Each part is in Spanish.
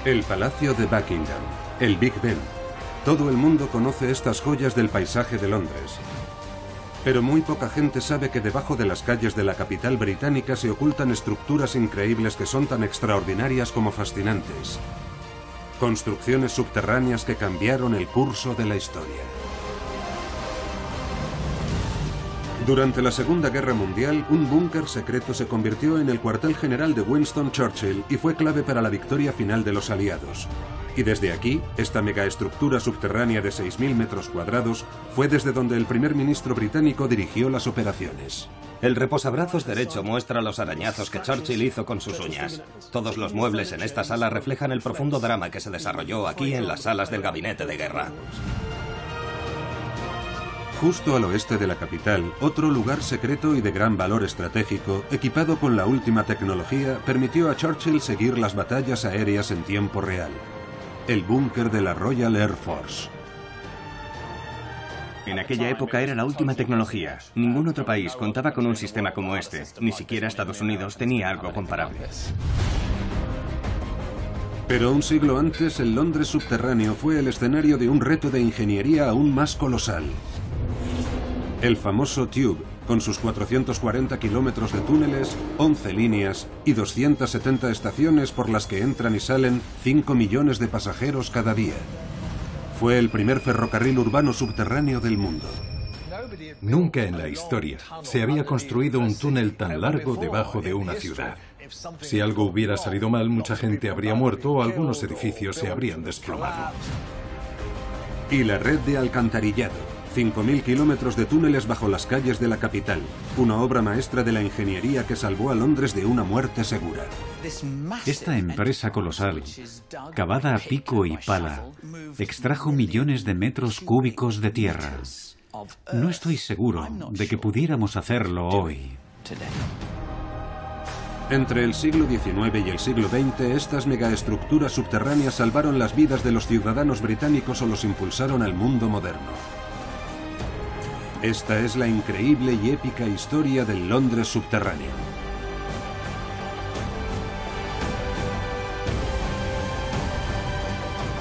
El Palacio de Buckingham, el Big Ben. Todo el mundo conoce estas joyas del paisaje de Londres. Pero muy poca gente sabe que debajo de las calles de la capital británica se ocultan estructuras increíbles que son tan extraordinarias como fascinantes. Construcciones subterráneas que cambiaron el curso de la historia. Durante la Segunda Guerra Mundial, un búnker secreto se convirtió en el cuartel general de Winston Churchill y fue clave para la victoria final de los aliados. Y desde aquí, esta megaestructura subterránea de 6.000 metros cuadrados fue desde donde el primer ministro británico dirigió las operaciones. El reposabrazos derecho muestra los arañazos que Churchill hizo con sus uñas. Todos los muebles en esta sala reflejan el profundo drama que se desarrolló aquí en las salas del gabinete de guerra. Justo al oeste de la capital, otro lugar secreto y de gran valor estratégico, equipado con la última tecnología, permitió a Churchill seguir las batallas aéreas en tiempo real. El búnker de la Royal Air Force. En aquella época era la última tecnología. Ningún otro país contaba con un sistema como este. Ni siquiera Estados Unidos tenía algo comparable. Pero un siglo antes, el Londres subterráneo fue el escenario de un reto de ingeniería aún más colosal. El famoso Tube, con sus 440 kilómetros de túneles, 11 líneas y 270 estaciones por las que entran y salen 5 millones de pasajeros cada día. Fue el primer ferrocarril urbano subterráneo del mundo. Nunca en la historia se había construido un túnel tan largo debajo de una ciudad. Si algo hubiera salido mal, mucha gente habría muerto o algunos edificios se habrían desplomado. Y la red de alcantarillado. 5.000 kilómetros de túneles bajo las calles de la capital, una obra maestra de la ingeniería que salvó a Londres de una muerte segura. Esta empresa colosal, cavada a pico y pala, extrajo millones de metros cúbicos de tierra. No estoy seguro de que pudiéramos hacerlo hoy. Entre el siglo XIX y el siglo XX, estas megaestructuras subterráneas salvaron las vidas de los ciudadanos británicos o los impulsaron al mundo moderno. Esta es la increíble y épica historia del Londres subterráneo.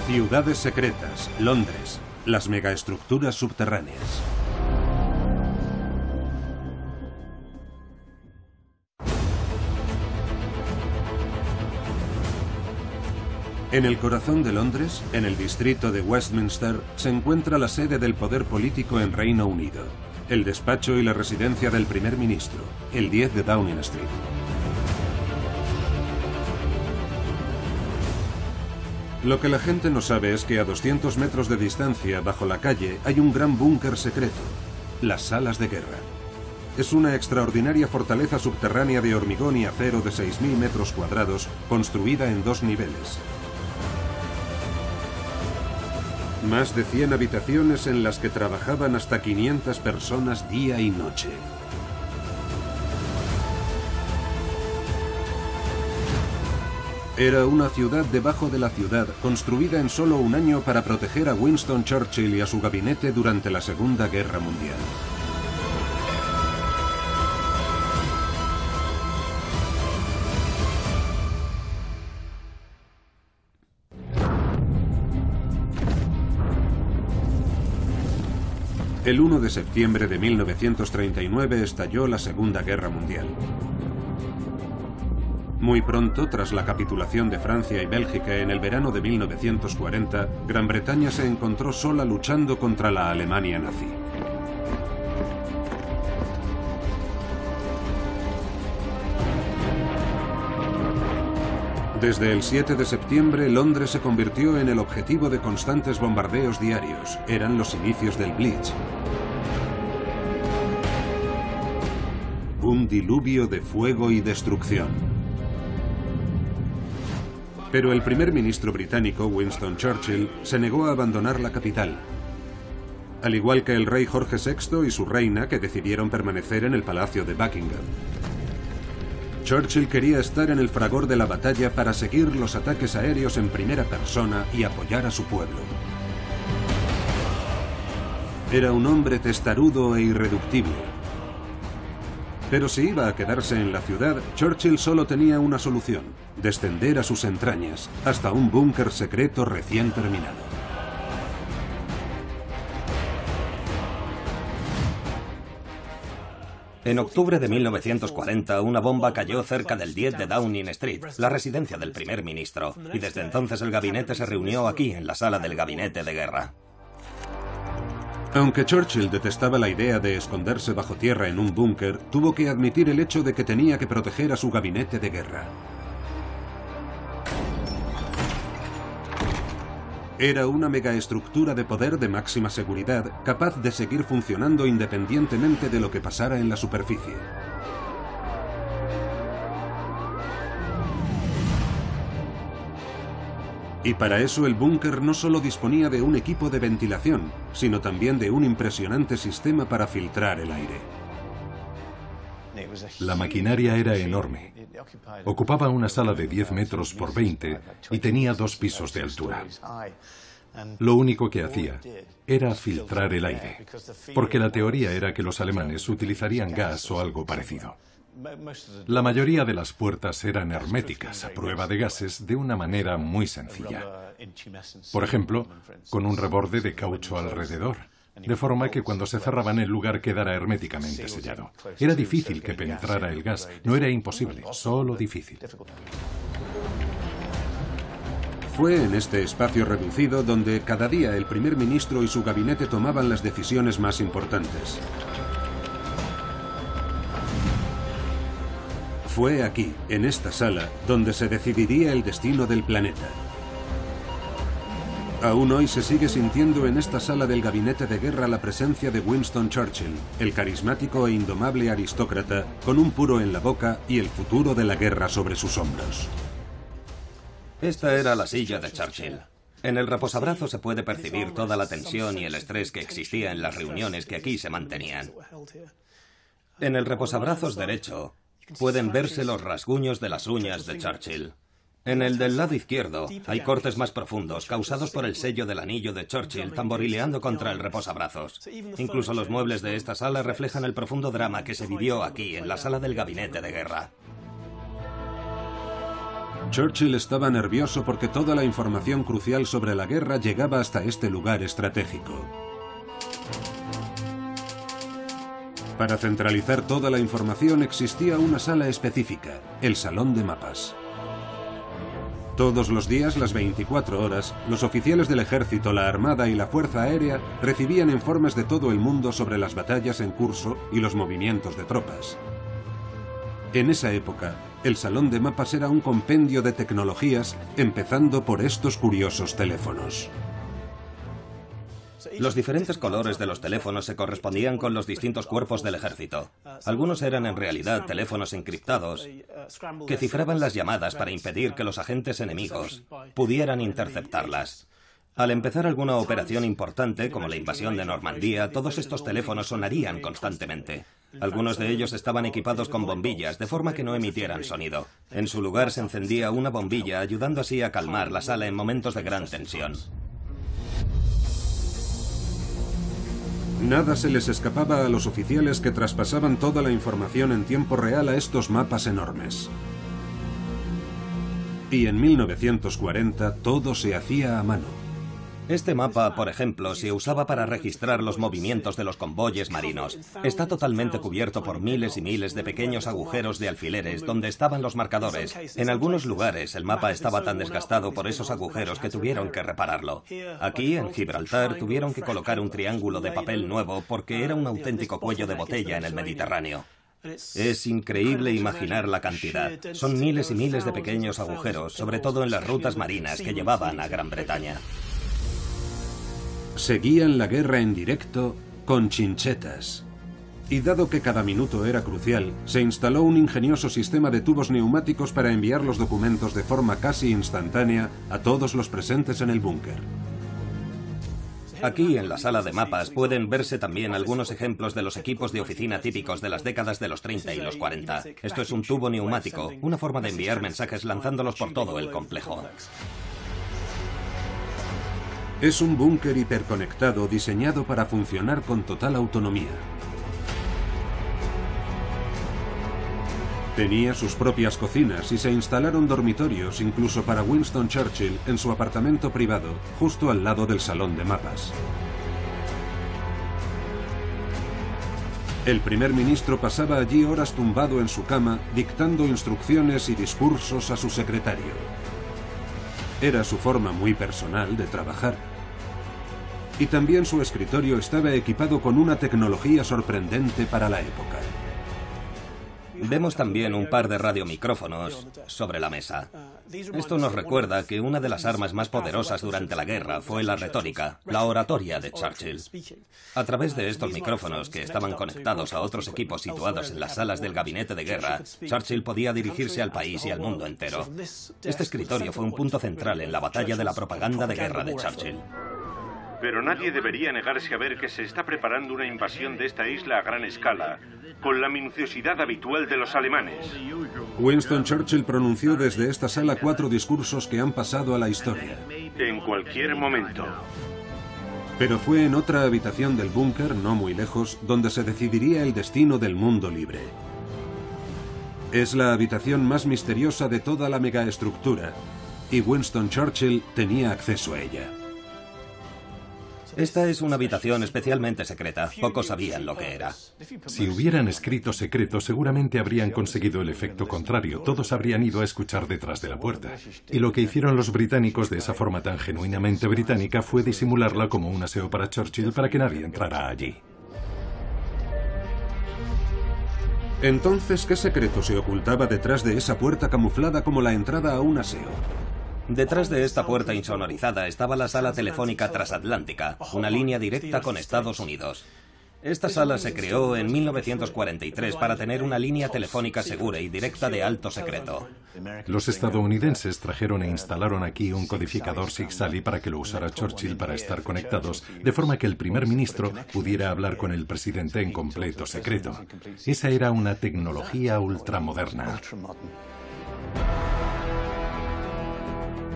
Ciudades secretas, Londres, las megaestructuras subterráneas. En el corazón de Londres, en el distrito de Westminster, se encuentra la sede del poder político en Reino Unido, el despacho y la residencia del primer ministro, el 10 de Downing Street. Lo que la gente no sabe es que a 200 metros de distancia, bajo la calle, hay un gran búnker secreto, las salas de guerra. Es una extraordinaria fortaleza subterránea de hormigón y acero de 6.000 metros cuadrados, construida en 2 niveles. Más de 100 habitaciones en las que trabajaban hasta 500 personas día y noche. Era una ciudad debajo de la ciudad, construida en solo un año para proteger a Winston Churchill y a su gabinete durante la Segunda Guerra Mundial. El 1 de septiembre de 1939 estalló la Segunda Guerra Mundial. Muy pronto, tras la capitulación de Francia y Bélgica en el verano de 1940, Gran Bretaña se encontró sola luchando contra la Alemania nazi. Desde el 7 de septiembre, Londres se convirtió en el objetivo de constantes bombardeos diarios. Eran los inicios del Blitz. Un diluvio de fuego y destrucción. Pero el primer ministro británico, Winston Churchill, se negó a abandonar la capital. Al igual que el rey Jorge VI y su reina, que decidieron permanecer en el Palacio de Buckingham. Churchill quería estar en el fragor de la batalla para seguir los ataques aéreos en primera persona y apoyar a su pueblo. Era un hombre testarudo e irreductible. Pero si iba a quedarse en la ciudad, Churchill solo tenía una solución: descender a sus entrañas, hasta un búnker secreto recién terminado. En octubre de 1940, una bomba cayó cerca del 10 de Downing Street, la residencia del primer ministro, y desde entonces el gabinete se reunió aquí, en la sala del gabinete de guerra. Aunque Churchill detestaba la idea de esconderse bajo tierra en un búnker, tuvo que admitir el hecho de que tenía que proteger a su gabinete de guerra. Era una megaestructura de poder de máxima seguridad, capaz de seguir funcionando independientemente de lo que pasara en la superficie. Y para eso el búnker no solo disponía de un equipo de ventilación, sino también de un impresionante sistema para filtrar el aire. La maquinaria era enorme. Ocupaba una sala de 10 metros por 20 y tenía 2 pisos de altura. Lo único que hacía era filtrar el aire, porque la teoría era que los alemanes utilizarían gas o algo parecido. La mayoría de las puertas eran herméticas, a prueba de gases, de una manera muy sencilla. Por ejemplo, con un reborde de caucho alrededor, de forma que cuando se cerraban el lugar quedara herméticamente sellado. Era difícil que penetrara el gas, no era imposible, solo difícil. Fue en este espacio reducido donde cada día el primer ministro y su gabinete tomaban las decisiones más importantes. Fue aquí, en esta sala, donde se decidiría el destino del planeta. Aún hoy se sigue sintiendo en esta sala del gabinete de guerra la presencia de Winston Churchill, el carismático e indomable aristócrata, con un puro en la boca y el futuro de la guerra sobre sus hombros. Esta era la silla de Churchill. En el reposabrazo se puede percibir toda la tensión y el estrés que existía en las reuniones que aquí se mantenían. En el reposabrazos derecho pueden verse los rasguños de las uñas de Churchill. En el del lado izquierdo hay cortes más profundos causados por el sello del anillo de Churchill tamborileando contra el reposabrazos. Incluso los muebles de esta sala reflejan el profundo drama que se vivió aquí, en la sala del gabinete de guerra. Churchill estaba nervioso porque toda la información crucial sobre la guerra llegaba hasta este lugar estratégico. Para centralizar toda la información existía una sala específica, el salón de mapas. Todos los días, las 24 horas, los oficiales del ejército, la armada y la fuerza aérea recibían informes de todo el mundo sobre las batallas en curso y los movimientos de tropas. En esa época, el salón de mapas era un compendio de tecnologías, empezando por estos curiosos teléfonos. Los diferentes colores de los teléfonos se correspondían con los distintos cuerpos del ejército. Algunos eran en realidad teléfonos encriptados que cifraban las llamadas para impedir que los agentes enemigos pudieran interceptarlas. Al empezar alguna operación importante, como la invasión de Normandía, todos estos teléfonos sonarían constantemente. Algunos de ellos estaban equipados con bombillas, de forma que no emitieran sonido. En su lugar se encendía una bombilla, ayudando así a calmar la sala en momentos de gran tensión. Nada se les escapaba a los oficiales que traspasaban toda la información en tiempo real a estos mapas enormes. Y en 1940 todo se hacía a mano. Este mapa, por ejemplo, se usaba para registrar los movimientos de los convoyes marinos. Está totalmente cubierto por miles y miles de pequeños agujeros de alfileres donde estaban los marcadores. En algunos lugares el mapa estaba tan desgastado por esos agujeros que tuvieron que repararlo. Aquí, en Gibraltar, tuvieron que colocar un triángulo de papel nuevo porque era un auténtico cuello de botella en el Mediterráneo. Es increíble imaginar la cantidad. Son miles y miles de pequeños agujeros, sobre todo en las rutas marinas que llevaban a Gran Bretaña. Seguían la guerra en directo con chinchetas. Y dado que cada minuto era crucial, se instaló un ingenioso sistema de tubos neumáticos para enviar los documentos de forma casi instantánea a todos los presentes en el búnker. Aquí, en la sala de mapas, pueden verse también algunos ejemplos de los equipos de oficina típicos de las décadas de los 30 y los 40. Esto es un tubo neumático, una forma de enviar mensajes lanzándolos por todo el complejo. Es un búnker hiperconectado diseñado para funcionar con total autonomía. Tenía sus propias cocinas y se instalaron dormitorios incluso para Winston Churchill en su apartamento privado, justo al lado del salón de mapas. El primer ministro pasaba allí horas tumbado en su cama, dictando instrucciones y discursos a su secretario. Era su forma muy personal de trabajar. Y también su escritorio estaba equipado con una tecnología sorprendente para la época. Vemos también un par de radiomicrófonos sobre la mesa. Esto nos recuerda que una de las armas más poderosas durante la guerra fue la retórica, la oratoria de Churchill. A través de estos micrófonos, que estaban conectados a otros equipos situados en las salas del gabinete de guerra, Churchill podía dirigirse al país y al mundo entero. Este escritorio fue un punto central en la batalla de la propaganda de guerra de Churchill. Pero nadie debería negarse a ver que se está preparando una invasión de esta isla a gran escala, con la minuciosidad habitual de los alemanes. Winston Churchill pronunció desde esta sala 4 discursos que han pasado a la historia. En cualquier momento. Pero fue en otra habitación del búnker, no muy lejos, donde se decidiría el destino del mundo libre. Es la habitación más misteriosa de toda la megaestructura, y Winston Churchill tenía acceso a ella. Esta es una habitación especialmente secreta. Pocos sabían lo que era. Si hubieran escrito secreto, seguramente habrían conseguido el efecto contrario. Todos habrían ido a escuchar detrás de la puerta. Y lo que hicieron los británicos de esa forma tan genuinamente británica fue disimularla como un aseo para Churchill para que nadie entrara allí. Entonces, ¿qué secreto se ocultaba detrás de esa puerta camuflada como la entrada a un aseo? Detrás de esta puerta insonorizada estaba la sala telefónica transatlántica, una línea directa con Estados Unidos. Esta sala se creó en 1943 para tener una línea telefónica segura y directa de alto secreto. Los estadounidenses trajeron e instalaron aquí un codificador Sig-Sally para que lo usara Churchill para estar conectados, de forma que el primer ministro pudiera hablar con el presidente en completo secreto. Esa era una tecnología ultramoderna.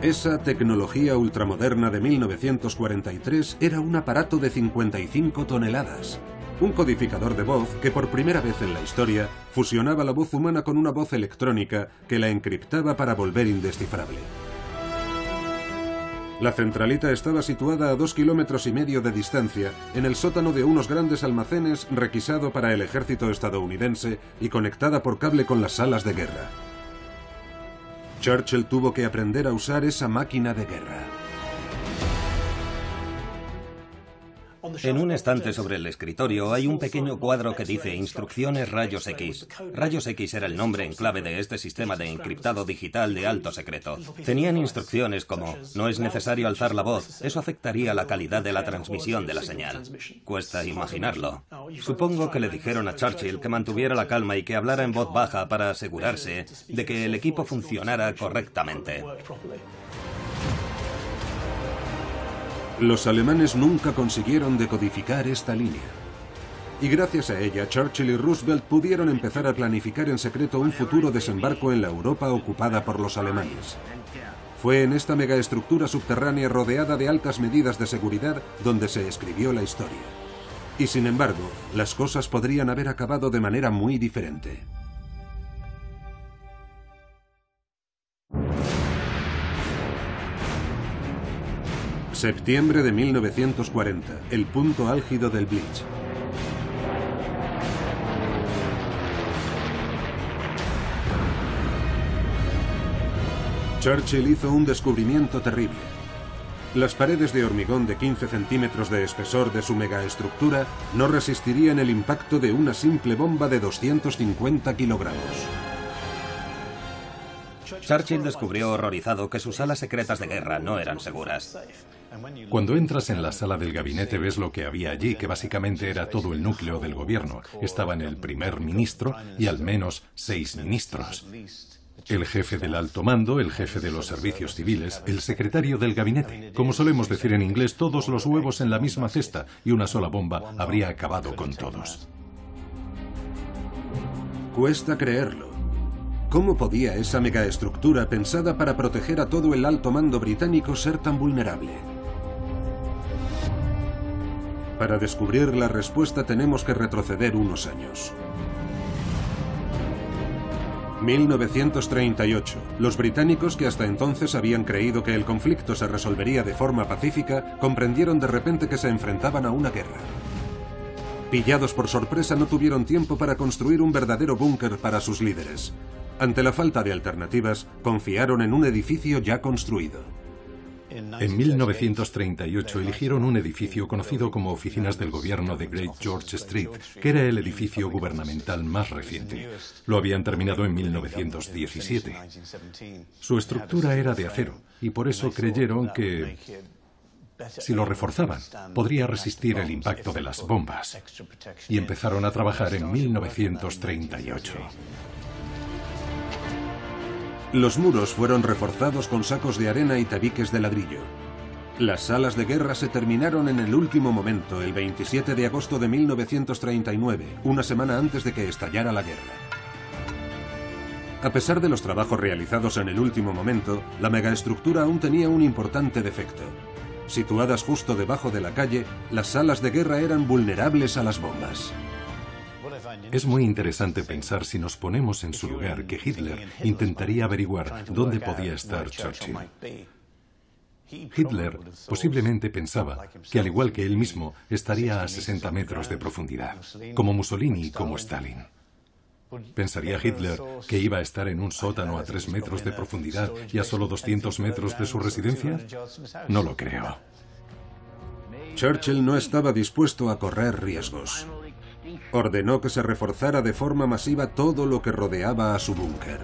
Esa tecnología ultramoderna de 1943 era un aparato de 55 toneladas. Un codificador de voz que por primera vez en la historia fusionaba la voz humana con una voz electrónica que la encriptaba para volver indescifrable. La centralita estaba situada a 2,5 kilómetros de distancia en el sótano de unos grandes almacenes requisado para el ejército estadounidense y conectada por cable con las salas de guerra. Churchill tuvo que aprender a usar esa máquina de guerra. En un estante sobre el escritorio hay un pequeño cuadro que dice Instrucciones Rayos X. Rayos X era el nombre en clave de este sistema de encriptado digital de alto secreto. Tenían instrucciones como: no es necesario alzar la voz, eso afectaría la calidad de la transmisión de la señal. Cuesta imaginarlo. Supongo que le dijeron a Churchill que mantuviera la calma y que hablara en voz baja para asegurarse de que el equipo funcionara correctamente. Los alemanes nunca consiguieron decodificar esta línea. Y gracias a ella, Churchill y Roosevelt pudieron empezar a planificar en secreto un futuro desembarco en la Europa ocupada por los alemanes. Fue en esta megaestructura subterránea rodeada de altas medidas de seguridad donde se escribió la historia. Y sin embargo, las cosas podrían haber acabado de manera muy diferente. Septiembre de 1940, el punto álgido del Blitz. Churchill hizo un descubrimiento terrible. Las paredes de hormigón de 15 centímetros de espesor de su megaestructura no resistirían el impacto de una simple bomba de 250 kilogramos. Churchill descubrió horrorizado que sus salas secretas de guerra no eran seguras. Cuando entras en la sala del gabinete ves lo que había allí, que básicamente era todo el núcleo del gobierno. Estaban el primer ministro y al menos 6 ministros. El jefe del alto mando, el jefe de los servicios civiles, el secretario del gabinete. Como solemos decir en inglés, todos los huevos en la misma cesta, y una sola bomba habría acabado con todos. Cuesta creerlo. ¿Cómo podía esa megaestructura pensada para proteger a todo el alto mando británico ser tan vulnerable? Para descubrir la respuesta tenemos que retroceder unos años. 1938. Los británicos, que hasta entonces habían creído que el conflicto se resolvería de forma pacífica, comprendieron de repente que se enfrentaban a una guerra. Pillados por sorpresa, no tuvieron tiempo para construir un verdadero búnker para sus líderes. Ante la falta de alternativas, confiaron en un edificio ya construido. En 1938 eligieron un edificio conocido como Oficinas del Gobierno de Great George Street, que era el edificio gubernamental más reciente. Lo habían terminado en 1917. Su estructura era de acero, y por eso creyeron que, si lo reforzaban, podría resistir el impacto de las bombas. Y empezaron a trabajar en 1938. Los muros fueron reforzados con sacos de arena y tabiques de ladrillo. Las salas de guerra se terminaron en el último momento, el 27 de agosto de 1939, una semana antes de que estallara la guerra. A pesar de los trabajos realizados en el último momento, la megaestructura aún tenía un importante defecto. Situadas justo debajo de la calle, las salas de guerra eran vulnerables a las bombas. Es muy interesante pensar, si nos ponemos en su lugar, que Hitler intentaría averiguar dónde podía estar Churchill. Hitler posiblemente pensaba que, al igual que él mismo, estaría a 60 metros de profundidad, como Mussolini y como Stalin. ¿Pensaría Hitler que iba a estar en un sótano a 3 metros de profundidad y a solo 200 metros de su residencia? No lo creo. Churchill no estaba dispuesto a correr riesgos. Ordenó que se reforzara de forma masiva todo lo que rodeaba a su búnker.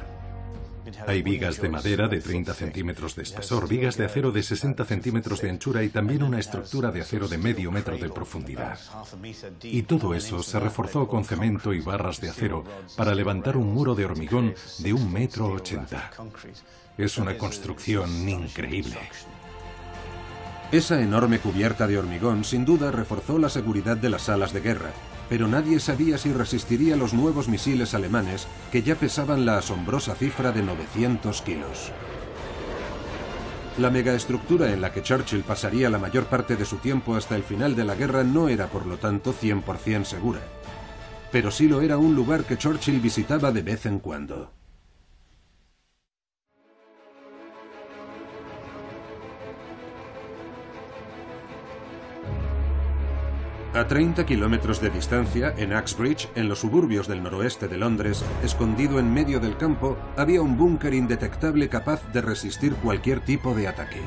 Hay vigas de madera de 30 centímetros de espesor, vigas de acero de 60 centímetros de anchura y también una estructura de acero de medio metro de profundidad. Y todo eso se reforzó con cemento y barras de acero para levantar un muro de hormigón de 1,80 metros. Es una construcción increíble. Esa enorme cubierta de hormigón sin duda reforzó la seguridad de las salas de guerra, pero nadie sabía si resistiría los nuevos misiles alemanes, que ya pesaban la asombrosa cifra de 900 kilos. La megaestructura en la que Churchill pasaría la mayor parte de su tiempo hasta el final de la guerra no era, por lo tanto, 100% segura. Pero sí lo era un lugar que Churchill visitaba de vez en cuando. A 30 kilómetros de distancia, en Uxbridge, en los suburbios del noroeste de Londres, escondido en medio del campo, había un búnker indetectable capaz de resistir cualquier tipo de ataque.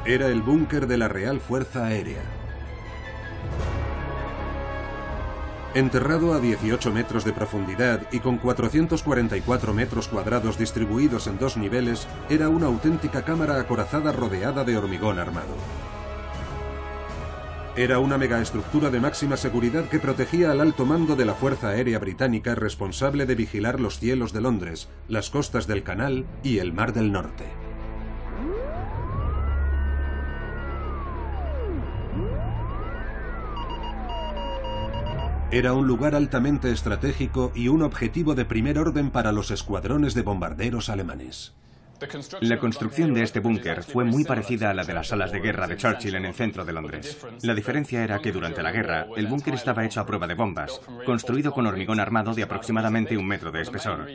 Era el búnker de la Real Fuerza Aérea. Enterrado a 18 metros de profundidad y con 444 metros cuadrados distribuidos en 2 niveles, era una auténtica cámara acorazada rodeada de hormigón armado. Era una megaestructura de máxima seguridad que protegía al alto mando de la Fuerza Aérea Británica, responsable de vigilar los cielos de Londres, las costas del Canal y el Mar del Norte. Era un lugar altamente estratégico y un objetivo de primer orden para los escuadrones de bombarderos alemanes. La construcción de este búnker fue muy parecida a la de las salas de guerra de Churchill en el centro de Londres. La diferencia era que durante la guerra, el búnker estaba hecho a prueba de bombas, construido con hormigón armado de aproximadamente 1 metro de espesor.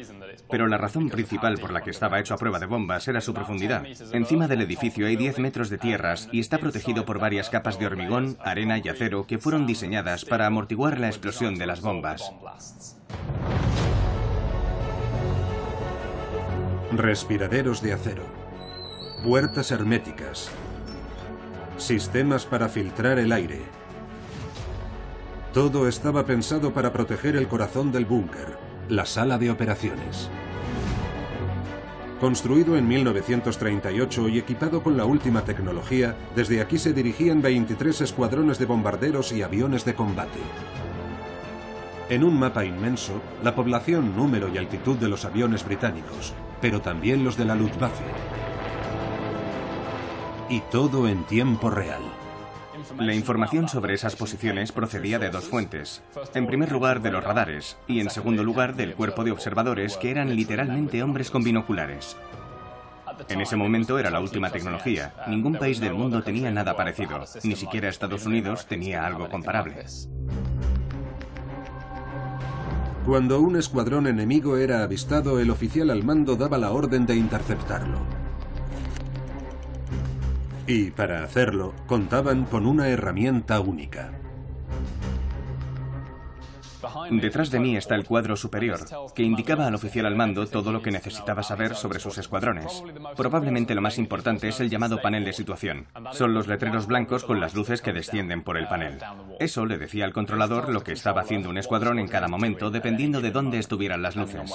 Pero la razón principal por la que estaba hecho a prueba de bombas era su profundidad. Encima del edificio hay 10 metros de tierras y está protegido por varias capas de hormigón, arena y acero que fueron diseñadas para amortiguar la explosión de las bombas. Respiraderos de acero, puertas herméticas, sistemas para filtrar el aire. Todo estaba pensado para proteger el corazón del búnker, la sala de operaciones. Construido en 1938 y equipado con la última tecnología, desde aquí se dirigían 23 escuadrones de bombarderos y aviones de combate. En un mapa inmenso, la población, número y altitud de los aviones británicos, pero también los de la Luftwaffe. Y todo en tiempo real. La información sobre esas posiciones procedía de 2 fuentes. En primer lugar, de los radares, y en segundo lugar, del cuerpo de observadores, que eran literalmente hombres con binoculares. En ese momento era la última tecnología. Ningún país del mundo tenía nada parecido. Ni siquiera Estados Unidos tenía algo comparable. Cuando un escuadrón enemigo era avistado, el oficial al mando daba la orden de interceptarlo. Y para hacerlo, contaban con una herramienta única. Detrás de mí está el cuadro superior, que indicaba al oficial al mando todo lo que necesitaba saber sobre sus escuadrones. Probablemente lo más importante es el llamado panel de situación. Son los letreros blancos con las luces que descienden por el panel. Eso le decía al controlador lo que estaba haciendo un escuadrón en cada momento, dependiendo de dónde estuvieran las luces.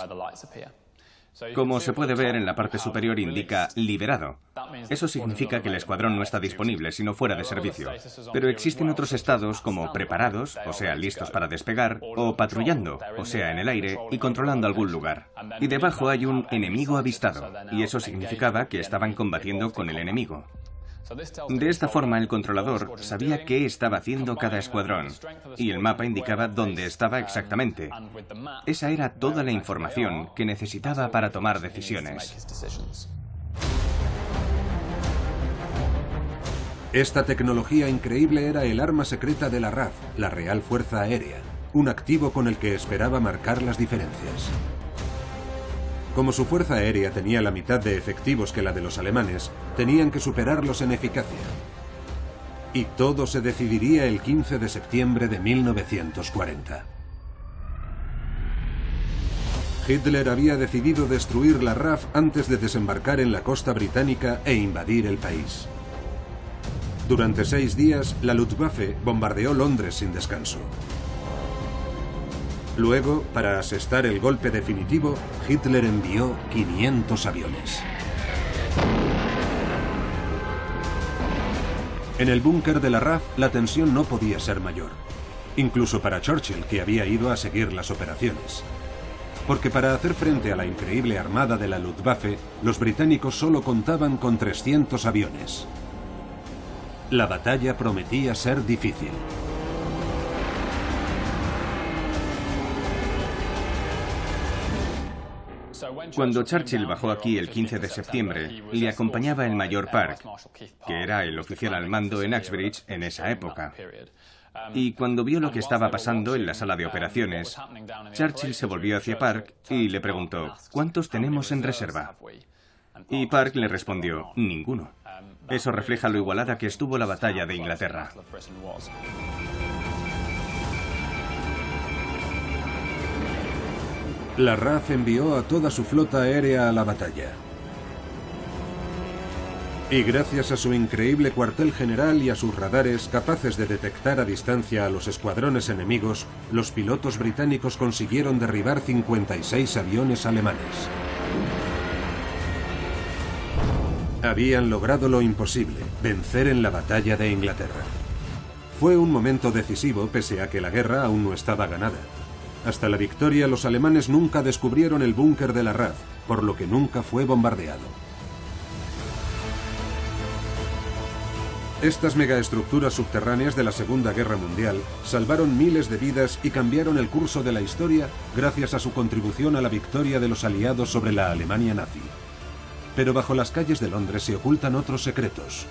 Como se puede ver, en la parte superior indica liberado. Eso significa que el escuadrón no está disponible, sino fuera de servicio. Pero existen otros estados como preparados, o sea, listos para despegar, o patrullando, o sea, en el aire y controlando algún lugar. Y debajo hay un enemigo avistado, y eso significaba que estaban combatiendo con el enemigo. De esta forma, el controlador sabía qué estaba haciendo cada escuadrón, y el mapa indicaba dónde estaba exactamente. Esa era toda la información que necesitaba para tomar decisiones. Esta tecnología increíble era el arma secreta de la RAF, la Real Fuerza Aérea, un activo con el que esperaba marcar las diferencias. Como su fuerza aérea tenía la mitad de efectivos que la de los alemanes, tenían que superarlos en eficacia. Y todo se decidiría el 15 de septiembre de 1940. Hitler había decidido destruir la RAF antes de desembarcar en la costa británica e invadir el país. Durante 6 días, la Luftwaffe bombardeó Londres sin descanso. Luego, para asestar el golpe definitivo, Hitler envió 500 aviones. En el búnker de la RAF, la tensión no podía ser mayor. Incluso para Churchill, que había ido a seguir las operaciones. Porque para hacer frente a la increíble armada de la Luftwaffe, los británicos solo contaban con 300 aviones. La batalla prometía ser difícil. Cuando Churchill bajó aquí el 15 de septiembre, le acompañaba el mayor Park, que era el oficial al mando en Uxbridge en esa época. Y cuando vio lo que estaba pasando en la sala de operaciones, Churchill se volvió hacia Park y le preguntó: ¿cuántos tenemos en reserva? Y Park le respondió: ninguno. Eso refleja lo igualada que estuvo la batalla de Inglaterra. La RAF envió a toda su flota aérea a la batalla. Y gracias a su increíble cuartel general y a sus radares capaces de detectar a distancia a los escuadrones enemigos, los pilotos británicos consiguieron derribar 56 aviones alemanes. Habían logrado lo imposible, vencer en la batalla de Inglaterra. Fue un momento decisivo pese a que la guerra aún no estaba ganada. Hasta la victoria, los alemanes nunca descubrieron el búnker de la RAF, por lo que nunca fue bombardeado. Estas megaestructuras subterráneas de la Segunda Guerra Mundial salvaron miles de vidas y cambiaron el curso de la historia gracias a su contribución a la victoria de los aliados sobre la Alemania nazi. Pero bajo las calles de Londres se ocultan otros secretos.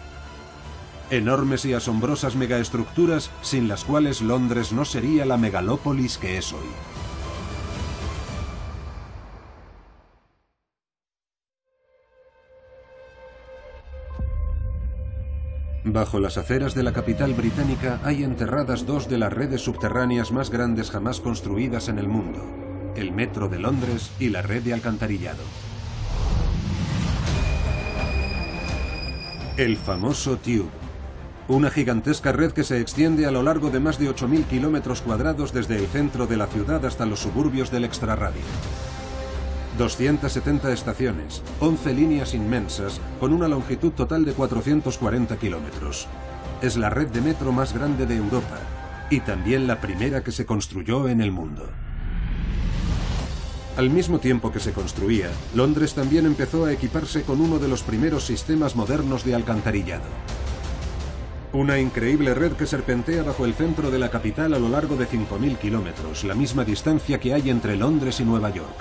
Enormes y asombrosas megaestructuras sin las cuales Londres no sería la megalópolis que es hoy. Bajo las aceras de la capital británica hay enterradas 2 de las redes subterráneas más grandes jamás construidas en el mundo: el Metro de Londres y la red de alcantarillado. El famoso Tube. Una gigantesca red que se extiende a lo largo de más de 8.000 kilómetros cuadrados desde el centro de la ciudad hasta los suburbios del extrarradio. 270 estaciones, 11 líneas inmensas, con una longitud total de 440 kilómetros. Es la red de metro más grande de Europa y también la primera que se construyó en el mundo. Al mismo tiempo que se construía, Londres también empezó a equiparse con uno de los primeros sistemas modernos de alcantarillado. Una increíble red que serpentea bajo el centro de la capital a lo largo de 5.000 kilómetros, la misma distancia que hay entre Londres y Nueva York.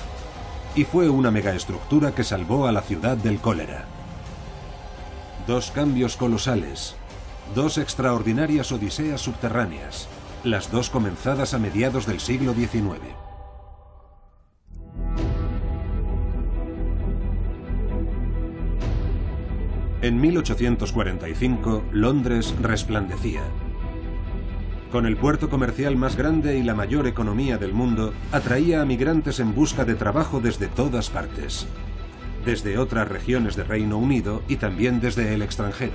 Y fue una megaestructura que salvó a la ciudad del cólera. Dos cambios colosales. Dos extraordinarias odiseas subterráneas. Las dos comenzadas a mediados del siglo XIX. En 1845, Londres resplandecía. Con el puerto comercial más grande y la mayor economía del mundo, atraía a migrantes en busca de trabajo desde todas partes. Desde otras regiones de Reino Unido y también desde el extranjero.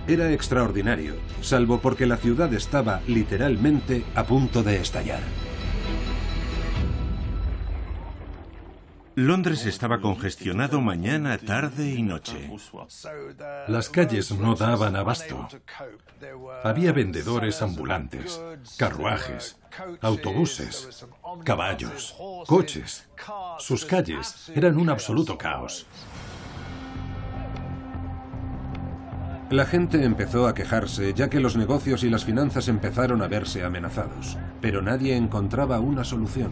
Era extraordinario, salvo porque la ciudad estaba literalmente a punto de estallar. Londres estaba congestionado mañana, tarde y noche. Las calles no daban abasto. Había vendedores ambulantes, carruajes, autobuses, caballos, coches. Sus calles eran un absoluto caos. La gente empezó a quejarse, ya que los negocios y las finanzas empezaron a verse amenazados. Pero nadie encontraba una solución.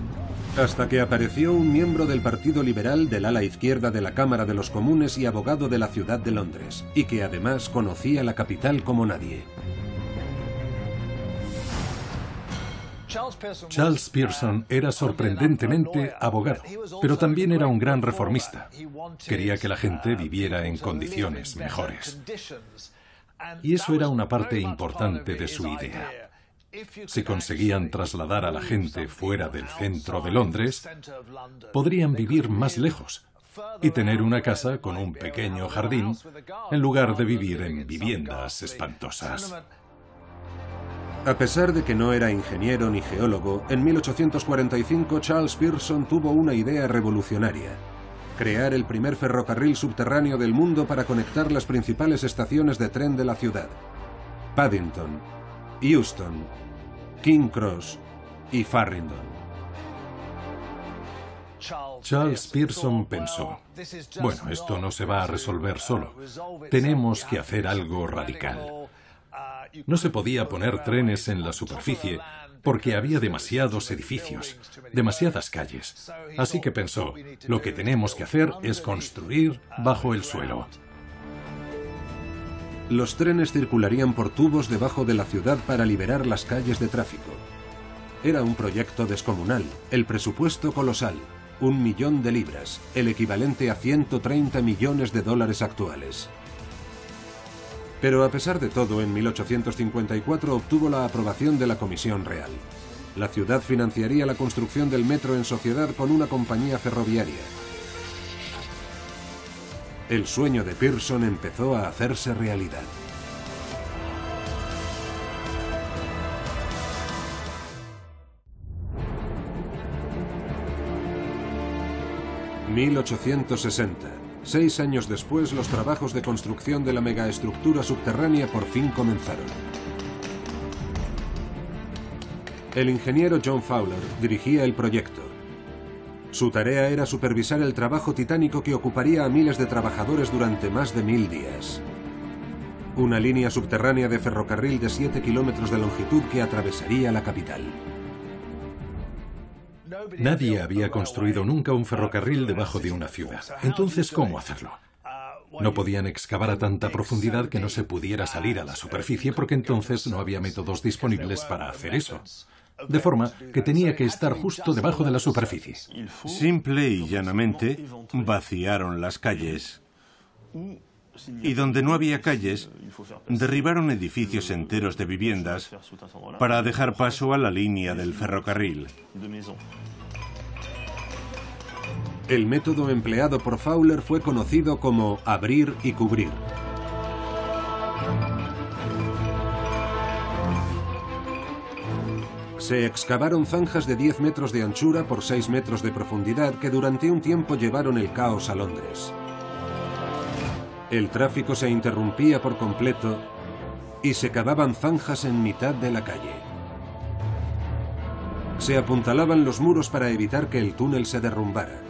Hasta que apareció un miembro del Partido Liberal del ala izquierda de la Cámara de los Comunes y abogado de la ciudad de Londres, y que además conocía la capital como nadie. Charles Pearson era sorprendentemente abogado, pero también era un gran reformista. Quería que la gente viviera en condiciones mejores. Y eso era una parte importante de su idea. Si conseguían trasladar a la gente fuera del centro de Londres, podrían vivir más lejos y tener una casa con un pequeño jardín en lugar de vivir en viviendas espantosas. A pesar de que no era ingeniero ni geólogo, en 1845 Charles Pearson tuvo una idea revolucionaria: crear el primer ferrocarril subterráneo del mundo para conectar las principales estaciones de tren de la ciudad: Paddington, Euston, King Cross y Farringdon. Charles Pearson pensó, bueno, esto no se va a resolver solo. Tenemos que hacer algo radical. No se podía poner trenes en la superficie porque había demasiados edificios, demasiadas calles. Así que pensó, lo que tenemos que hacer es construir bajo el suelo. Los trenes circularían por tubos debajo de la ciudad para liberar las calles de tráfico. Era un proyecto descomunal, el presupuesto colosal, 1 millón de libras, el equivalente a 130 millones de dólares actuales. Pero a pesar de todo, en 1854 obtuvo la aprobación de la Comisión Real. La ciudad financiaría la construcción del metro en sociedad con una compañía ferroviaria. El sueño de Pearson empezó a hacerse realidad. ...1860... 6 años después, los trabajos de construcción de la megaestructura subterránea por fin comenzaron. El ingeniero John Fowler dirigía el proyecto. Su tarea era supervisar el trabajo titánico que ocuparía a miles de trabajadores durante más de 1000 días. Una línea subterránea de ferrocarril de 7 kilómetros de longitud que atravesaría la capital. Nadie había construido nunca un ferrocarril debajo de una ciudad. Entonces, ¿cómo hacerlo? No podían excavar a tanta profundidad que no se pudiera salir a la superficie porque entonces no había métodos disponibles para hacer eso. De forma que tenía que estar justo debajo de la superficie. Simple y llanamente, vaciaron las calles. Y donde no había calles, derribaron edificios enteros de viviendas para dejar paso a la línea del ferrocarril. El método empleado por Fowler fue conocido como abrir y cubrir. Se excavaron zanjas de 10 metros de anchura por 6 metros de profundidad que durante un tiempo llevaron el caos a Londres. El tráfico se interrumpía por completo y se cavaban zanjas en mitad de la calle. Se apuntalaban los muros para evitar que el túnel se derrumbara.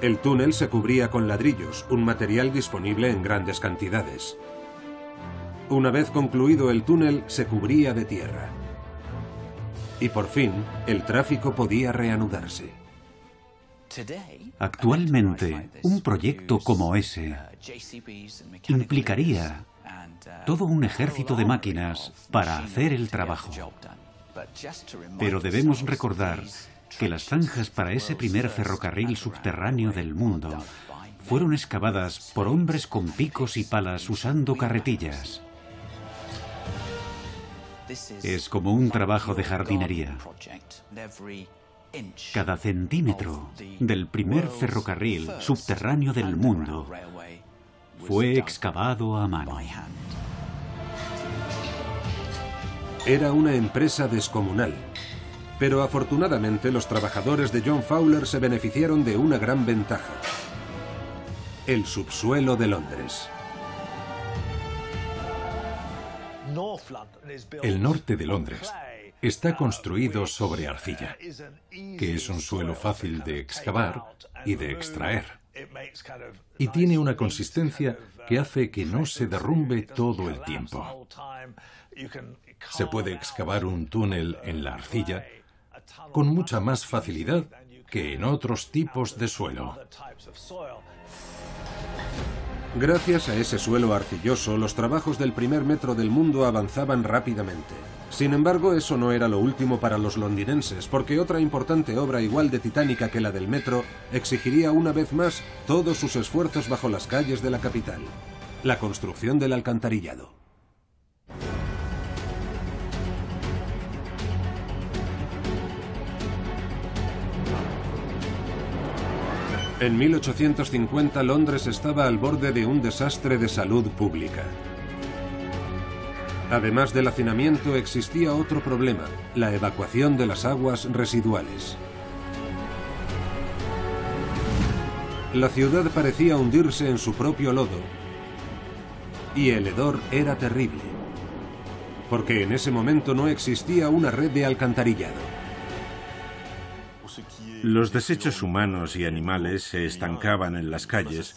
El túnel se cubría con ladrillos, un material disponible en grandes cantidades. Una vez concluido el túnel, se cubría de tierra. Y por fin, el tráfico podía reanudarse. Actualmente, un proyecto como ese implicaría todo un ejército de máquinas para hacer el trabajo. Pero debemos recordar que las zanjas para ese primer ferrocarril subterráneo del mundo fueron excavadas por hombres con picos y palas usando carretillas. Es como un trabajo de jardinería. Cada centímetro del primer ferrocarril subterráneo del mundo fue excavado a mano. Era una empresa descomunal, pero afortunadamente los trabajadores de John Fowler se beneficiaron de una gran ventaja: el subsuelo de Londres. El norte de Londres está construido sobre arcilla, que es un suelo fácil de excavar y de extraer. Y tiene una consistencia que hace que no se derrumbe todo el tiempo. Se puede excavar un túnel en la arcilla con mucha más facilidad que en otros tipos de suelo. Gracias a ese suelo arcilloso, los trabajos del primer metro del mundo avanzaban rápidamente. Sin embargo, eso no era lo último para los londinenses, porque otra importante obra igual de titánica que la del metro exigiría una vez más todos sus esfuerzos bajo las calles de la capital: la construcción del alcantarillado. En 1850 Londres estaba al borde de un desastre de salud pública. Además del hacinamiento, existía otro problema: la evacuación de las aguas residuales. La ciudad parecía hundirse en su propio lodo, y el hedor era terrible, porque en ese momento no existía una red de alcantarillado. Los desechos humanos y animales se estancaban en las calles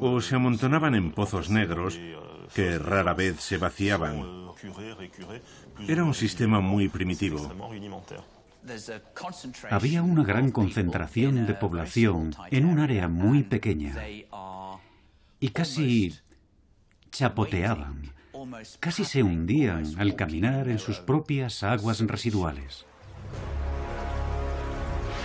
o se amontonaban en pozos negros que rara vez se vaciaban. Era un sistema muy primitivo. Había una gran concentración de población en un área muy pequeña y casi chapoteaban, casi se hundían al caminar en sus propias aguas residuales.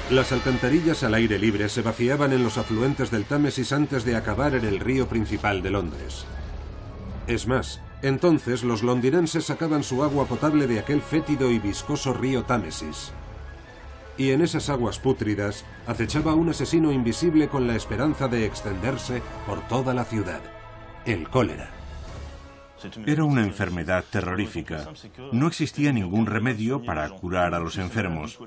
Las alcantarillas al aire libre se vaciaban en los afluentes del Támesis antes de acabar en el río principal de Londres. Es más, entonces los londinenses sacaban su agua potable de aquel fétido y viscoso río Támesis. Y en esas aguas pútridas acechaba un asesino invisible con la esperanza de extenderse por toda la ciudad: el cólera. Era una enfermedad terrorífica. No existía ningún remedio para curar a los enfermos.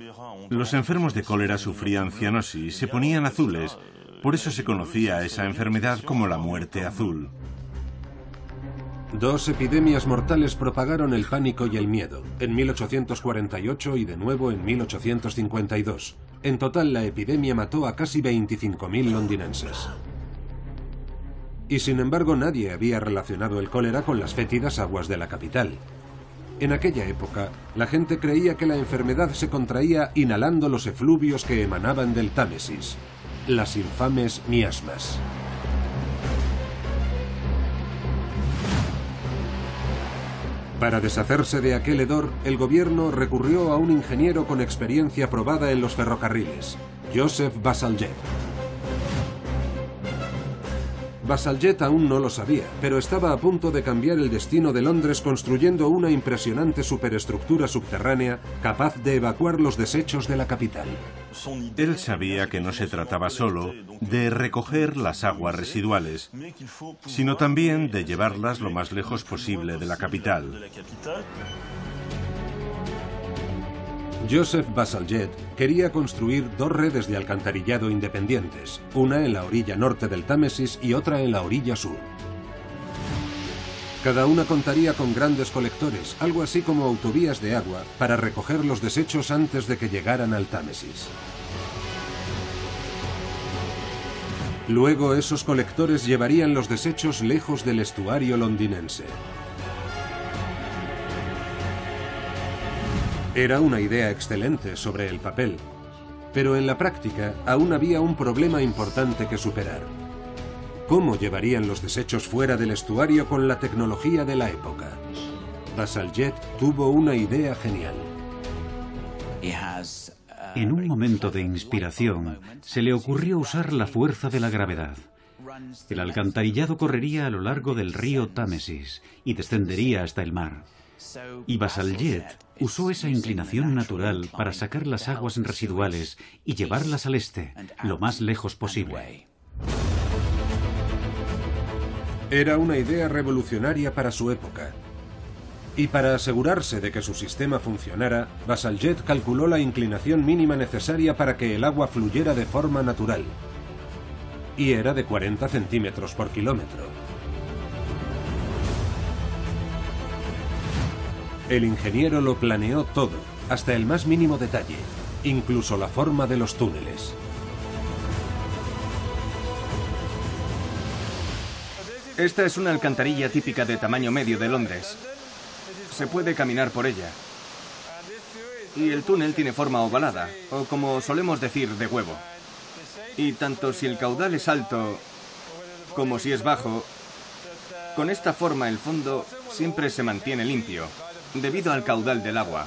Los enfermos de cólera sufrían cianosis, se ponían azules. Por eso se conocía a esa enfermedad como la muerte azul. 2 epidemias mortales propagaron el pánico y el miedo, en 1848 y de nuevo en 1852. En total, la epidemia mató a casi 25.000 londinenses. Y sin embargo, nadie había relacionado el cólera con las fétidas aguas de la capital. En aquella época, la gente creía que la enfermedad se contraía inhalando los efluvios que emanaban del Támesis, las infames miasmas. Para deshacerse de aquel hedor, el gobierno recurrió a un ingeniero con experiencia probada en los ferrocarriles: Joseph Bazalgette. Bazalgette aún no lo sabía, pero estaba a punto de cambiar el destino de Londres construyendo una impresionante superestructura subterránea capaz de evacuar los desechos de la capital. Él sabía que no se trataba solo de recoger las aguas residuales, sino también de llevarlas lo más lejos posible de la capital. Joseph Bazalgette quería construir 2 redes de alcantarillado independientes, una en la orilla norte del Támesis y otra en la orilla sur. Cada una contaría con grandes colectores, algo así como autovías de agua, para recoger los desechos antes de que llegaran al Támesis. Luego esos colectores llevarían los desechos lejos del estuario londinense. Era una idea excelente sobre el papel, Pero en la práctica aún había un problema importante que superar. ¿Cómo llevarían los desechos fuera del estuario con la tecnología de la época? Bazalgette tuvo una idea genial. En un momento de inspiración, se le ocurrió usar la fuerza de la gravedad. El alcantarillado correría a lo largo del río Támesis y descendería hasta el mar. Y Bazalgette usó esa inclinación natural para sacar las aguas residuales y llevarlas al este, lo más lejos posible. Era una idea revolucionaria para su época. Y para asegurarse de que su sistema funcionara, Bazalgette calculó la inclinación mínima necesaria para que el agua fluyera de forma natural. Y era de 40 centímetros por kilómetro. El ingeniero lo planeó todo, hasta el más mínimo detalle, incluso la forma de los túneles. Esta es una alcantarilla típica de tamaño medio de Londres. Se puede caminar por ella. Y el túnel tiene forma ovalada, o como solemos decir, de huevo. Y tanto si el caudal es alto como si es bajo, con esta forma el fondo siempre se mantiene limpio, debido al caudal del agua.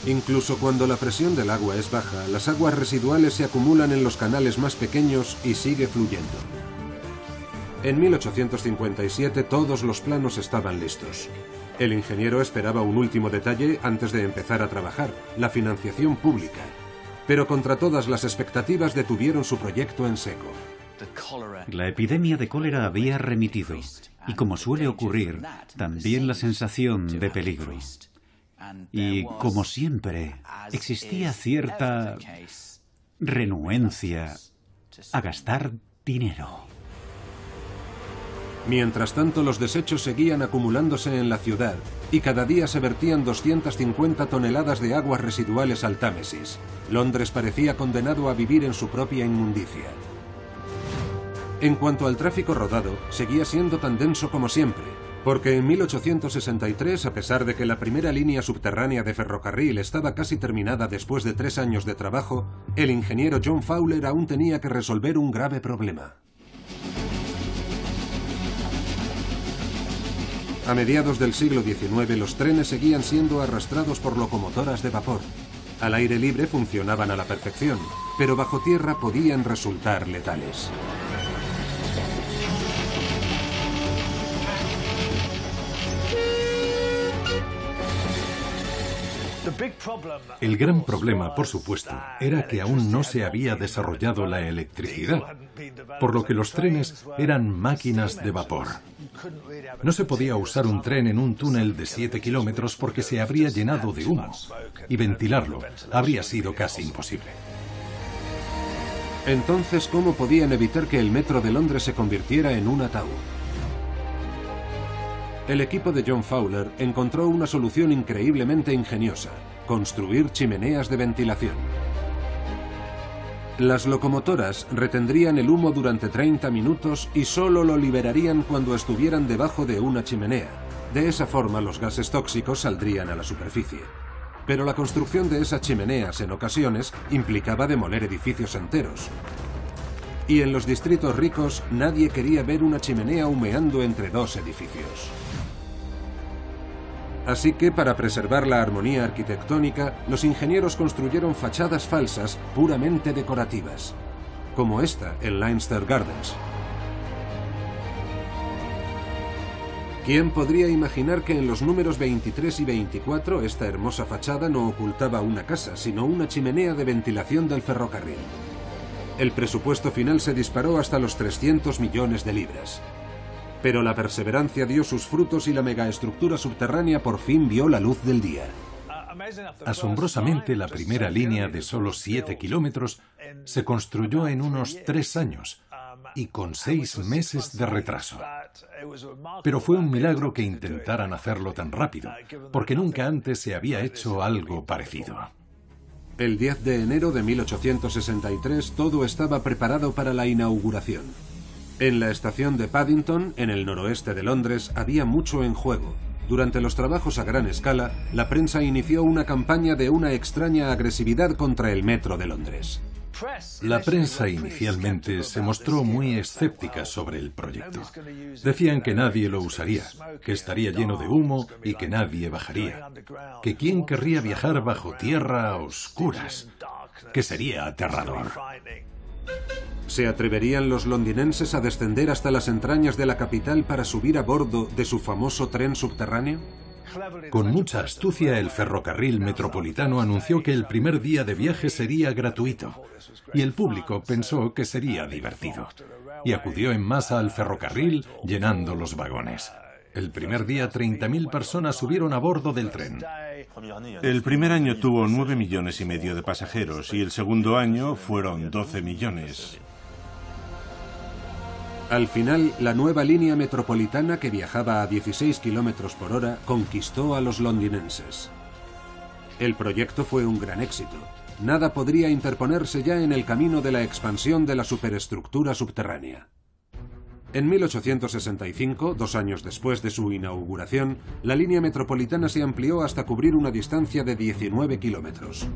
Incluso cuando la presión del agua es baja, las aguas residuales se acumulan en los canales más pequeños y sigue fluyendo. En 1857 todos los planos estaban listos. El ingeniero esperaba un último detalle antes de empezar a trabajar, la financiación pública. Pero contra todas las expectativas detuvieron su proyecto en seco. La epidemia de cólera había remitido, y como suele ocurrir, también la sensación de peligro. Y, como siempre, existía cierta renuencia a gastar dinero. Mientras tanto, los desechos seguían acumulándose en la ciudad y cada día se vertían 250 toneladas de aguas residuales al Támesis. Londres parecía condenado a vivir en su propia inmundicia. En cuanto al tráfico rodado, seguía siendo tan denso como siempre, porque en 1863, a pesar de que la primera línea subterránea de ferrocarril estaba casi terminada después de 3 años de trabajo, el ingeniero John Fowler aún tenía que resolver un grave problema. A mediados del siglo XIX, los trenes seguían siendo arrastrados por locomotoras de vapor. Al aire libre funcionaban a la perfección, pero bajo tierra podían resultar letales. El gran problema, por supuesto, era que aún no se había desarrollado la electricidad, por lo que los trenes eran máquinas de vapor. No se podía usar un tren en un túnel de 7 kilómetros porque se habría llenado de humo, y ventilarlo habría sido casi imposible. Entonces, ¿cómo podían evitar que el metro de Londres se convirtiera en un ataúd? El equipo de John Fowler encontró una solución increíblemente ingeniosa: construir chimeneas de ventilación. Las locomotoras retendrían el humo durante 30 minutos y solo lo liberarían cuando estuvieran debajo de una chimenea. De esa forma, los gases tóxicos saldrían a la superficie. Pero la construcción de esas chimeneas en ocasiones implicaba demoler edificios enteros. Y en los distritos ricos nadie quería ver una chimenea humeando entre 2 edificios. Así que, para preservar la armonía arquitectónica, los ingenieros construyeron fachadas falsas puramente decorativas, como esta en Leinster Gardens. ¿Quién podría imaginar que en los números 23 y 24 esta hermosa fachada no ocultaba una casa, sino una chimenea de ventilación del ferrocarril? El presupuesto final se disparó hasta los 300 millones de libras. Pero la perseverancia dio sus frutos y la megaestructura subterránea por fin vio la luz del día. Asombrosamente, la primera línea de solo 7 kilómetros se construyó en unos 3 años y con 6 meses de retraso. Pero fue un milagro que intentaran hacerlo tan rápido, porque nunca antes se había hecho algo parecido. El 10 de enero de 1863 todo estaba preparado para la inauguración. En la estación de Paddington, en el noroeste de Londres, había mucho en juego. Durante los trabajos a gran escala, la prensa inició una campaña de una extraña agresividad contra el metro de Londres. La prensa inicialmente se mostró muy escéptica sobre el proyecto. Decían que nadie lo usaría, que estaría lleno de humo y que nadie bajaría. Que quién querría viajar bajo tierra a oscuras, que sería aterrador. ¿Se atreverían los londinenses a descender hasta las entrañas de la capital para subir a bordo de su famoso tren subterráneo? Con mucha astucia, el ferrocarril metropolitano anunció que el primer día de viaje sería gratuito, y el público pensó que sería divertido, y acudió en masa al ferrocarril llenando los vagones. El primer día 30.000 personas subieron a bordo del tren. El primer año tuvo 9,5 millones de pasajeros y el segundo año fueron 12 millones. Al final, la nueva línea metropolitana, que viajaba a 16 kilómetros por hora, conquistó a los londinenses. El proyecto fue un gran éxito. Nada podría interponerse ya en el camino de la expansión de la superestructura subterránea. En 1865, 2 años después de su inauguración, la línea metropolitana se amplió hasta cubrir una distancia de 19 kilómetros.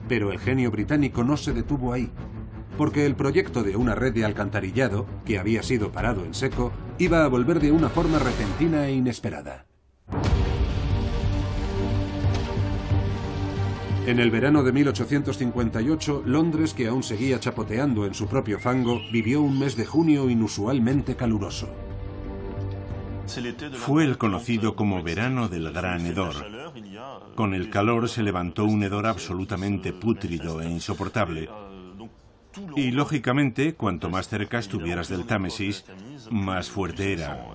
Pero el genio británico no se detuvo ahí, porque el proyecto de una red de alcantarillado, que había sido parado en seco, iba a volver de una forma repentina e inesperada. En el verano de 1858, Londres, que aún seguía chapoteando en su propio fango, vivió un mes de junio inusualmente caluroso. Fue el conocido como verano del gran hedor. Con el calor se levantó un hedor absolutamente pútrido e insoportable. Y lógicamente, cuanto más cerca estuvieras del Támesis, más fuerte era.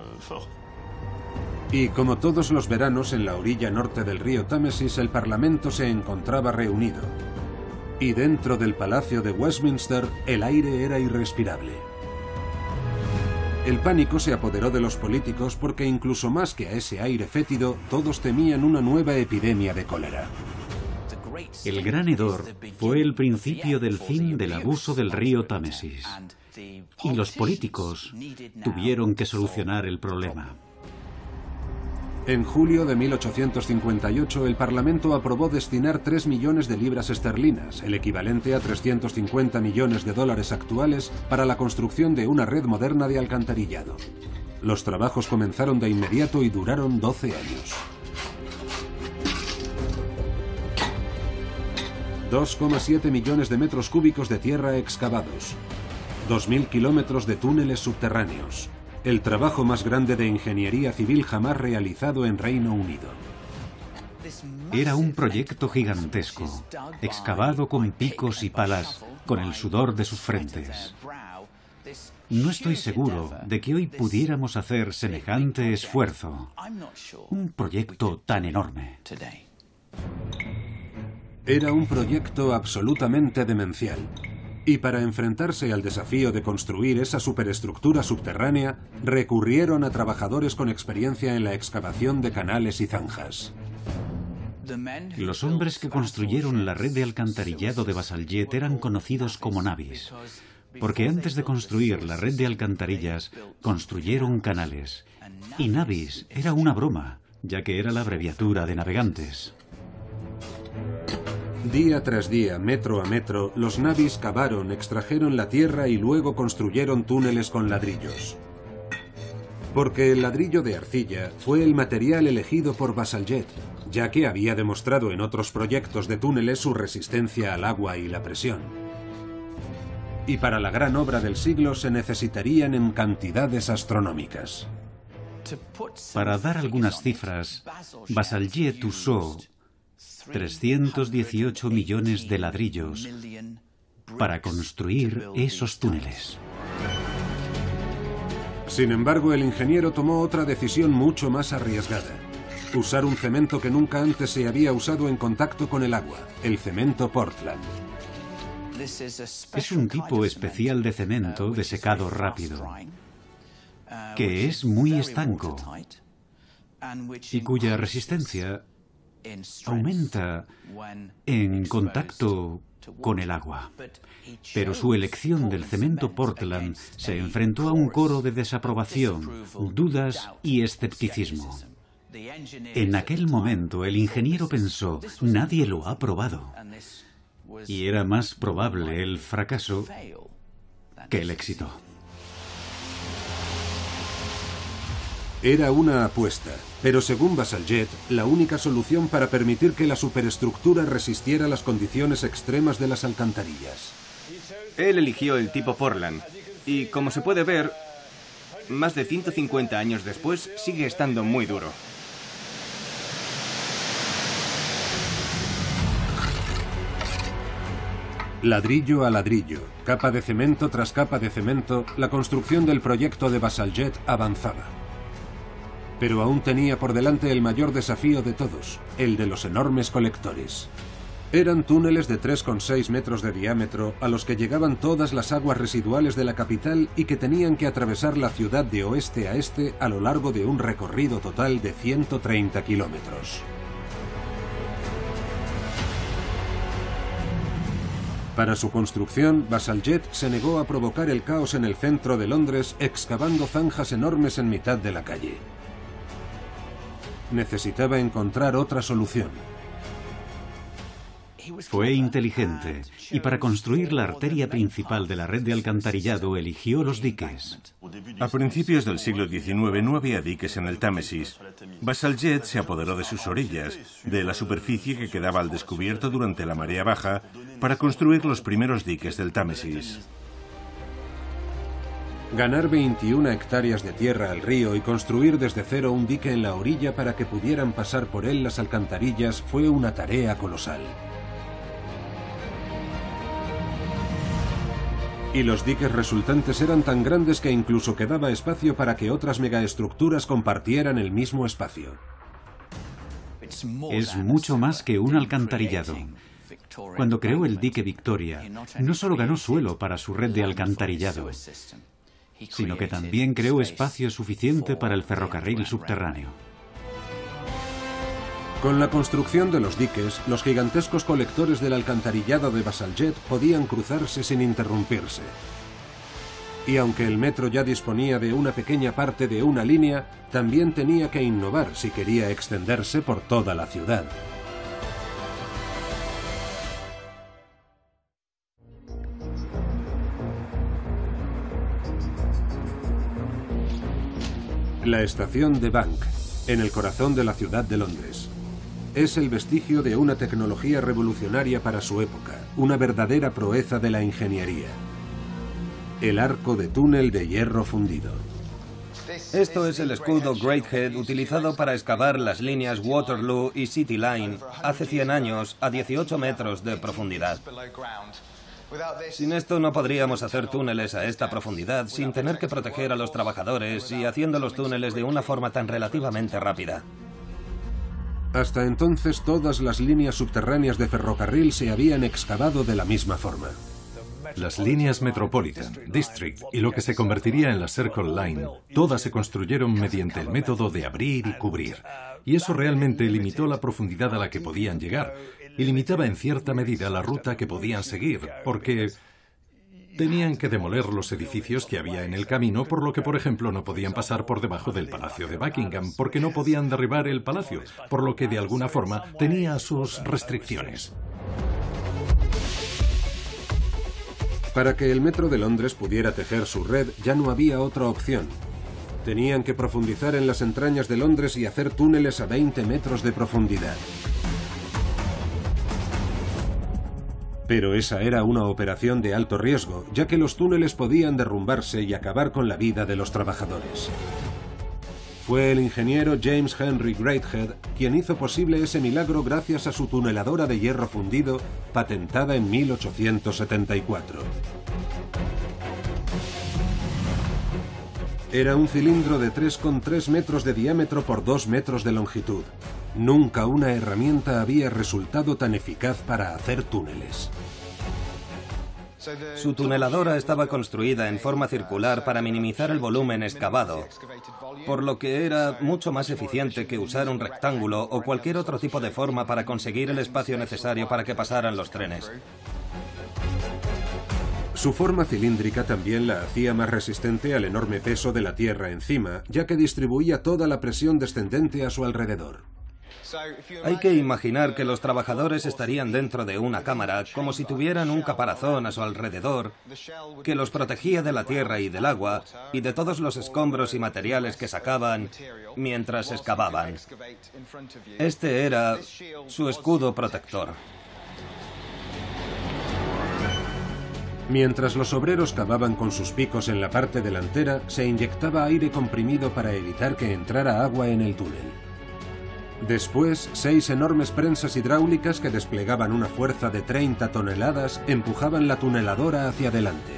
Y como todos los veranos en la orilla norte del río Támesis, el Parlamento se encontraba reunido. Y dentro del Palacio de Westminster, el aire era irrespirable. El pánico se apoderó de los políticos porque incluso más que a ese aire fétido, todos temían una nueva epidemia de cólera. El gran hedor fue el principio del fin del abuso del río Támesis. Y los políticos tuvieron que solucionar el problema. En julio de 1858, el Parlamento aprobó destinar 3 millones de libras esterlinas, el equivalente a 350 millones de dólares actuales, para la construcción de una red moderna de alcantarillado. Los trabajos comenzaron de inmediato y duraron 12 años. 2,7 millones de metros cúbicos de tierra excavados, 2.000 kilómetros de túneles subterráneos, el trabajo más grande de ingeniería civil jamás realizado en Reino Unido. Era un proyecto gigantesco, excavado con picos y palas, con el sudor de sus frentes. No estoy seguro de que hoy pudiéramos hacer semejante esfuerzo. Un proyecto tan enorme. Era un proyecto absolutamente demencial. Y para enfrentarse al desafío de construir esa superestructura subterránea, recurrieron a trabajadores con experiencia en la excavación de canales y zanjas. Los hombres que construyeron la red de alcantarillado de Basaljed eran conocidos como navvies, porque antes de construir la red de alcantarillas, construyeron canales. Y navvies era una broma, ya que era la abreviatura de navegantes. Día tras día, metro a metro, los navvies cavaron, extrajeron la tierra y luego construyeron túneles con ladrillos. Porque el ladrillo de arcilla fue el material elegido por Basaljed, ya que había demostrado en otros proyectos de túneles su resistencia al agua y la presión. Y para la gran obra del siglo se necesitarían en cantidades astronómicas. Para dar algunas cifras, Basaljed usó 318 millones de ladrillos para construir esos túneles. Sin embargo, el ingeniero tomó otra decisión mucho más arriesgada: usar un cemento que nunca antes se había usado en contacto con el agua, el cemento Portland. Es un tipo especial de cemento de secado rápido, que es muy estanco y cuya resistencia aumenta en contacto con el agua. Pero su elección del cemento Portland se enfrentó a un coro de desaprobación, dudas y escepticismo. En aquel momento el ingeniero pensó, nadie lo ha probado. Y era más probable el fracaso que el éxito. Era una apuesta, pero según Bazalgette, la única solución para permitir que la superestructura resistiera las condiciones extremas de las alcantarillas. Él eligió el tipo Portland, y como se puede ver, más de 150 años después sigue estando muy duro. Ladrillo a ladrillo, capa de cemento tras capa de cemento, la construcción del proyecto de Bazalgette avanzaba. Pero aún tenía por delante el mayor desafío de todos, el de los enormes colectores. Eran túneles de 3,6 metros de diámetro a los que llegaban todas las aguas residuales de la capital y que tenían que atravesar la ciudad de oeste a este a lo largo de un recorrido total de 130 kilómetros. Para su construcción, Bazalgette se negó a provocar el caos en el centro de Londres excavando zanjas enormes en mitad de la calle. Necesitaba encontrar otra solución. Fue inteligente y para construir la arteria principal de la red de alcantarillado eligió los diques. A principios del siglo XIX no había diques en el Támesis. Bazalgette se apoderó de sus orillas, de la superficie que quedaba al descubierto durante la marea baja, para construir los primeros diques del Támesis. Ganar 21 hectáreas de tierra al río y construir desde cero un dique en la orilla para que pudieran pasar por él las alcantarillas fue una tarea colosal. Y los diques resultantes eran tan grandes que incluso quedaba espacio para que otras megaestructuras compartieran el mismo espacio. Es mucho más que un alcantarillado. Cuando creó el dique Victoria, no solo ganó suelo para su red de alcantarillado, sino que también creó espacio suficiente para el ferrocarril subterráneo. Con la construcción de los diques, los gigantescos colectores del alcantarillado de Bazalgette podían cruzarse sin interrumpirse. Y aunque el metro ya disponía de una pequeña parte de una línea, también tenía que innovar si quería extenderse por toda la ciudad. La estación de Bank, en el corazón de la ciudad de Londres. Es el vestigio de una tecnología revolucionaria para su época, una verdadera proeza de la ingeniería. El arco de túnel de hierro fundido. Esto es el escudo Greathead utilizado para excavar las líneas Waterloo y City Line hace 100 años a 18 metros de profundidad. Sin esto no podríamos hacer túneles a esta profundidad sin tener que proteger a los trabajadores y haciendo los túneles de una forma tan relativamente rápida. Hasta entonces todas las líneas subterráneas de ferrocarril se habían excavado de la misma forma. Las líneas Metropolitan, District y lo que se convertiría en la Circle Line, todas se construyeron mediante el método de abrir y cubrir. Y eso realmente limitó la profundidad a la que podían llegar y limitaba en cierta medida la ruta que podían seguir, porque tenían que demoler los edificios que había en el camino, por lo que, por ejemplo, no podían pasar por debajo del Palacio de Buckingham, porque no podían derribar el palacio, por lo que de alguna forma tenía sus restricciones. Para que el metro de Londres pudiera tejer su red, ya no había otra opción. Tenían que profundizar en las entrañas de Londres y hacer túneles a 20 metros de profundidad. Pero esa era una operación de alto riesgo, ya que los túneles podían derrumbarse y acabar con la vida de los trabajadores. Fue el ingeniero James Henry Greathead quien hizo posible ese milagro gracias a su tuneladora de hierro fundido, patentada en 1874. Era un cilindro de 3,3 metros de diámetro por 2 metros de longitud. Nunca una herramienta había resultado tan eficaz para hacer túneles. Su tuneladora estaba construida en forma circular para minimizar el volumen excavado, por lo que era mucho más eficiente que usar un rectángulo o cualquier otro tipo de forma para conseguir el espacio necesario para que pasaran los trenes. Su forma cilíndrica también la hacía más resistente al enorme peso de la Tierra encima, ya que distribuía toda la presión descendente a su alrededor. Hay que imaginar que los trabajadores estarían dentro de una cámara, como si tuvieran un caparazón a su alrededor, que los protegía de la tierra y del agua, y de todos los escombros y materiales que sacaban mientras excavaban. Este era su escudo protector. Mientras los obreros cavaban con sus picos en la parte delantera, se inyectaba aire comprimido para evitar que entrara agua en el túnel. Después, 6 enormes prensas hidráulicas que desplegaban una fuerza de 30 toneladas empujaban la tuneladora hacia adelante.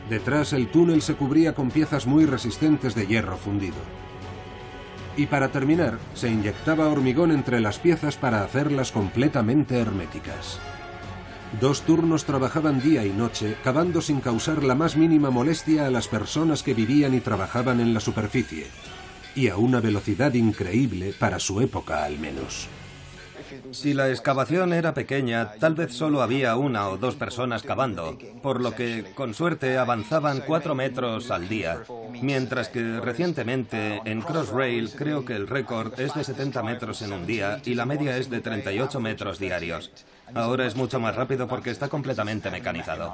Detrás, el túnel se cubría con piezas muy resistentes de hierro fundido. Y para terminar, se inyectaba hormigón entre las piezas para hacerlas completamente herméticas. 2 turnos trabajaban día y noche, cavando sin causar la más mínima molestia a las personas que vivían y trabajaban en la superficie, y a una velocidad increíble para su época al menos. Si la excavación era pequeña, tal vez solo había 1 o 2 personas cavando, por lo que, con suerte, avanzaban 4 metros al día, mientras que recientemente en Crossrail creo que el récord es de 70 metros en un día y la media es de 38 metros diarios. Ahora es mucho más rápido porque está completamente mecanizado.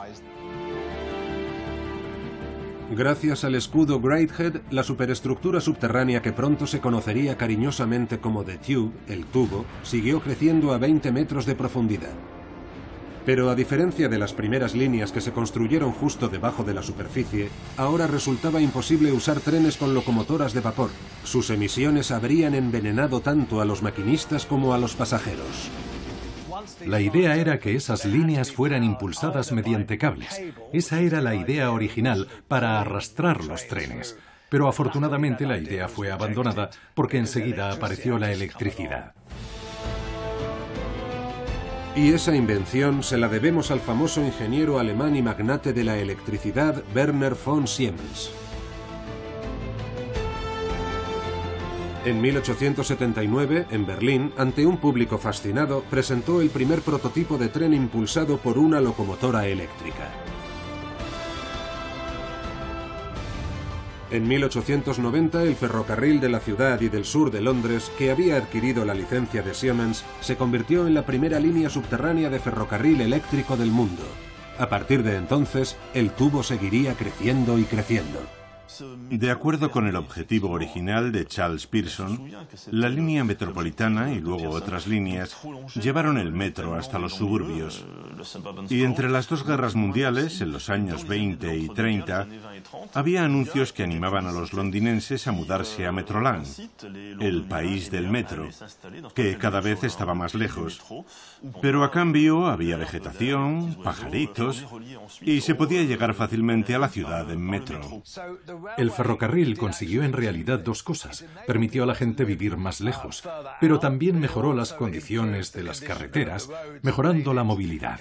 Gracias al escudo Greathead, la superestructura subterránea que pronto se conocería cariñosamente como The Tube, el tubo, siguió creciendo a 20 metros de profundidad. Pero a diferencia de las primeras líneas que se construyeron justo debajo de la superficie, ahora resultaba imposible usar trenes con locomotoras de vapor. Sus emisiones habrían envenenado tanto a los maquinistas como a los pasajeros. La idea era que esas líneas fueran impulsadas mediante cables. Esa era la idea original para arrastrar los trenes. Pero afortunadamente la idea fue abandonada porque enseguida apareció la electricidad. Y esa invención se la debemos al famoso ingeniero alemán y magnate de la electricidad Werner von Siemens. En 1879, en Berlín, ante un público fascinado, presentó el primer prototipo de tren impulsado por una locomotora eléctrica. En 1890, el ferrocarril de la ciudad y del sur de Londres, que había adquirido la licencia de Siemens, se convirtió en la primera línea subterránea de ferrocarril eléctrico del mundo. A partir de entonces, el tubo seguiría creciendo y creciendo. De acuerdo con el objetivo original de Charles Pearson, la línea metropolitana y luego otras líneas llevaron el metro hasta los suburbios. Y entre las 2 guerras mundiales, en los años 20 y 30, había anuncios que animaban a los londinenses a mudarse a Metroland, el país del metro, que cada vez estaba más lejos. Pero a cambio había vegetación, pajaritos, y se podía llegar fácilmente a la ciudad en metro. El ferrocarril consiguió en realidad 2 cosas. Permitió a la gente vivir más lejos, pero también mejoró las condiciones de las carreteras, mejorando la movilidad.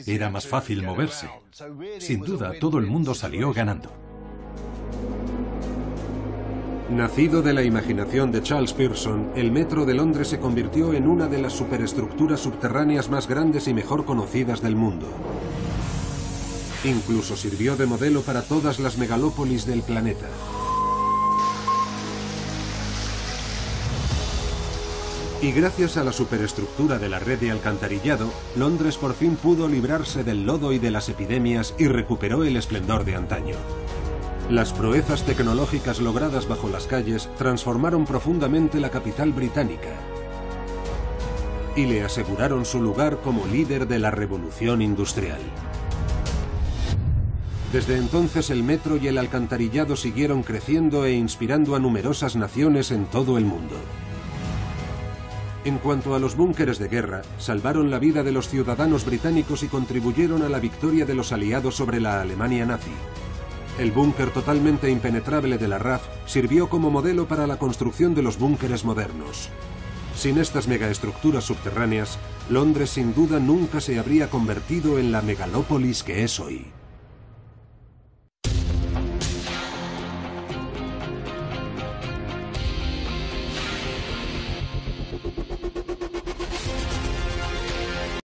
Era más fácil moverse. Sin duda, todo el mundo salió ganando. Nacido de la imaginación de Charles Pearson, el metro de Londres se convirtió en una de las superestructuras subterráneas más grandes y mejor conocidas del mundo. Incluso sirvió de modelo para todas las megalópolis del planeta. Y gracias a la superestructura de la red de alcantarillado, Londres por fin pudo librarse del lodo y de las epidemias y recuperó el esplendor de antaño. Las proezas tecnológicas logradas bajo las calles transformaron profundamente la capital británica y le aseguraron su lugar como líder de la revolución industrial. Desde entonces el metro y el alcantarillado siguieron creciendo e inspirando a numerosas naciones en todo el mundo. En cuanto a los búnkeres de guerra, salvaron la vida de los ciudadanos británicos y contribuyeron a la victoria de los aliados sobre la Alemania nazi. El búnker totalmente impenetrable de la RAF sirvió como modelo para la construcción de los búnkeres modernos. Sin estas megaestructuras subterráneas, Londres sin duda nunca se habría convertido en la megalópolis que es hoy.